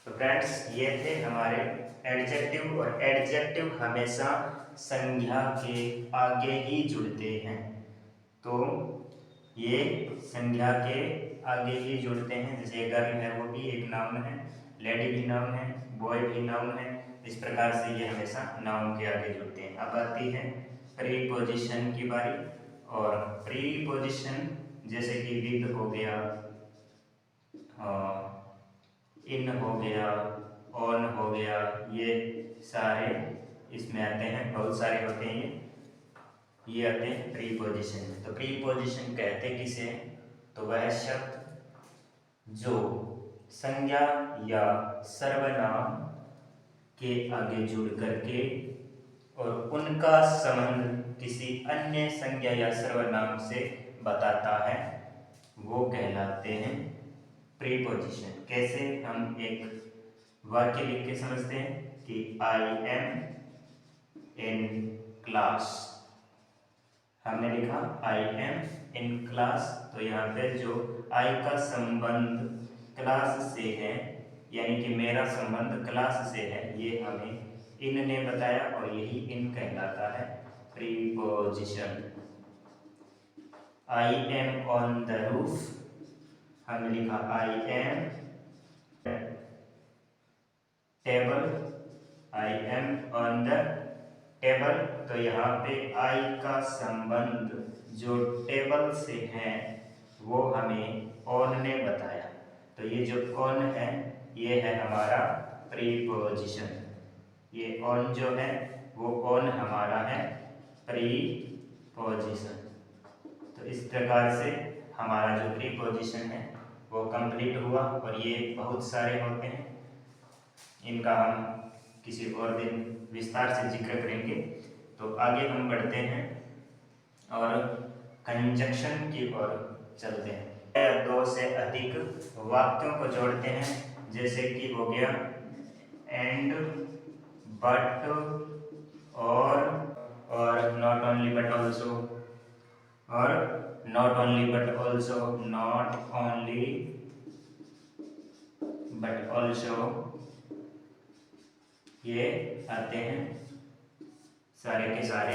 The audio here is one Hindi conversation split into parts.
तो फ्रेंड्स ये थे हमारे एडजेक्टिव, और एडजेक्टिव हमेशा संज्ञा के आगे ही जुड़ते हैं। तो ये संज्ञा के आगे ही जुड़ते हैं। जैसे गर्ल है वो भी एक नाउन है, लेडी भी नाउन है, बॉय भी नाउन है। इस प्रकार से ये हमेशा नाउन के आगे जुड़ते हैं। अब आती है प्रीपोजिशन की बारी। और प्रीपोजिशन जैसे कि विद हो गया, इन हो गया, ऑन हो गया, ये सारे इसमें आते हैं। बहुत सारे होते हैं ये आते हैं प्रीपोजिशन में। तो प्रीपोजिशन कहते किसे हैं? तो वह शब्द जो संज्ञा या सर्वनाम के आगे जुड़ करके और उनका संबंध किसी अन्य संज्ञा या सर्वनाम से बताता है, वो कहलाते हैं प्रीपोजिशन। कैसे? हम एक वाक्य लिख के समझते हैं कि आई एम इन क्लास। हमने लिखा आई एम इन क्लास, तो यहाँ पे जो आई का संबंध क्लास से है, यानी कि मेरा संबंध क्लास से है, ये हमें इन ने बताया और यही इन कहलाता है preposition. I am on the roof, हमने लिखा I am table, I am on the table. तो यहाँ पे आई का संबंध जो टेबल से है वो हमें ऑन ने बताया। तो ये जो ऑन है ये है हमारा प्रीपोजिशन। ये ऑन जो है वो ऑन हमारा है प्रीपोजिशन। तो इस प्रकार से हमारा जो प्रीपोजिशन है वो कंप्लीट हुआ। और ये बहुत सारे होते हैं, इनका हम किसी और दिन विस्तार से जिक्र करेंगे। तो आगे हम बढ़ते हैं और कंजक्शन की ओर चलते हैं। दो से अधिक वाक्यों को जोड़ते हैं, जैसे कि हो गया एंड, बट, और नॉट ओनली बट ऑल्सो, और not only but also, not only but also, ये आते हैं सारे के सारे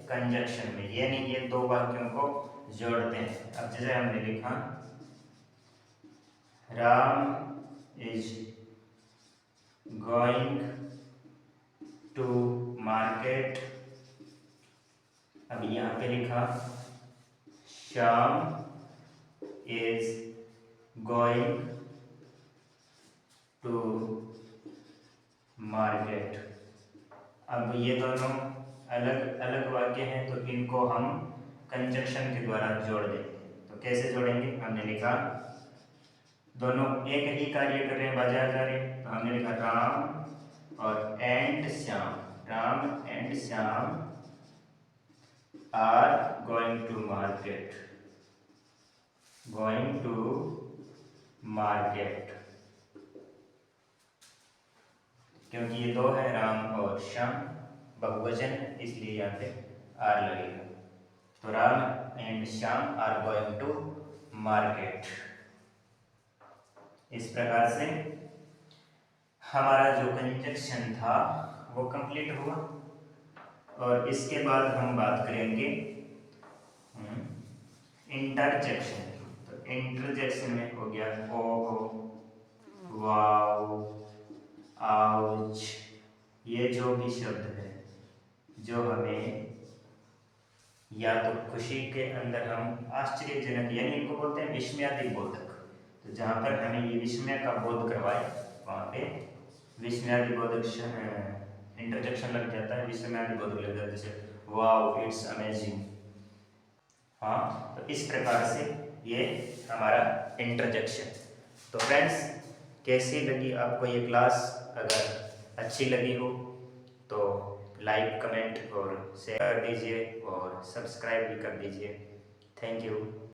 कंजक्शन में, यानी ये दो वाक्यों को जोड़ते हैं। अब जैसे हमने लिखा Ram is going to market. अब यहाँ पे लिखा Shyam is going to market. अब ये दोनों अलग अलग वाक्य हैं, तो इनको हम कंजक्शन के द्वारा जोड़ देंगे। तो कैसे जोड़ेंगे? हमने लिखा दोनों एक ही कार्य कर रहे हैं, बाजार जा रहे हैं। तो हमने लिखा राम और and Shyam, Ram and Shyam are going to market, going to market. क्योंकि ये दो है, राम और श्याम, बहुवचन है, इसलिए यहाँ पे आर लगेगा। तो Ram and Shyam are going to market. इस प्रकार से हमारा जो कंजक्शन था वो कंप्लीट हुआ। और इसके बाद हम बात करेंगे इंटरजेक्शन। तो इंटरजेक्शन में हो गया ओ, वाओ, आउच, ये जो भी शब्द है जो हमें या तो खुशी के अंदर हम आश्चर्यजनक, यानी इनको बोलते हैं विस्मयादि बोधक। तो जहाँ पर हमें ये विस्मय का बोध करवाए वहाँ पे विस्मयादि बोधक इंटरजेक्शन लग जाता है, विस्मयादि बोधक लग जाता है। जैसे वाओ इट्स अमेजिंग। हाँ, तो इस प्रकार से ये हमारा इंटरजेक्शन। तो फ्रेंड्स, कैसी लगी आपको ये क्लास? अगर अच्छी लगी हो तो लाइक, कमेंट और शेयर कर दीजिए और सब्सक्राइब भी कर दीजिए। Thank you.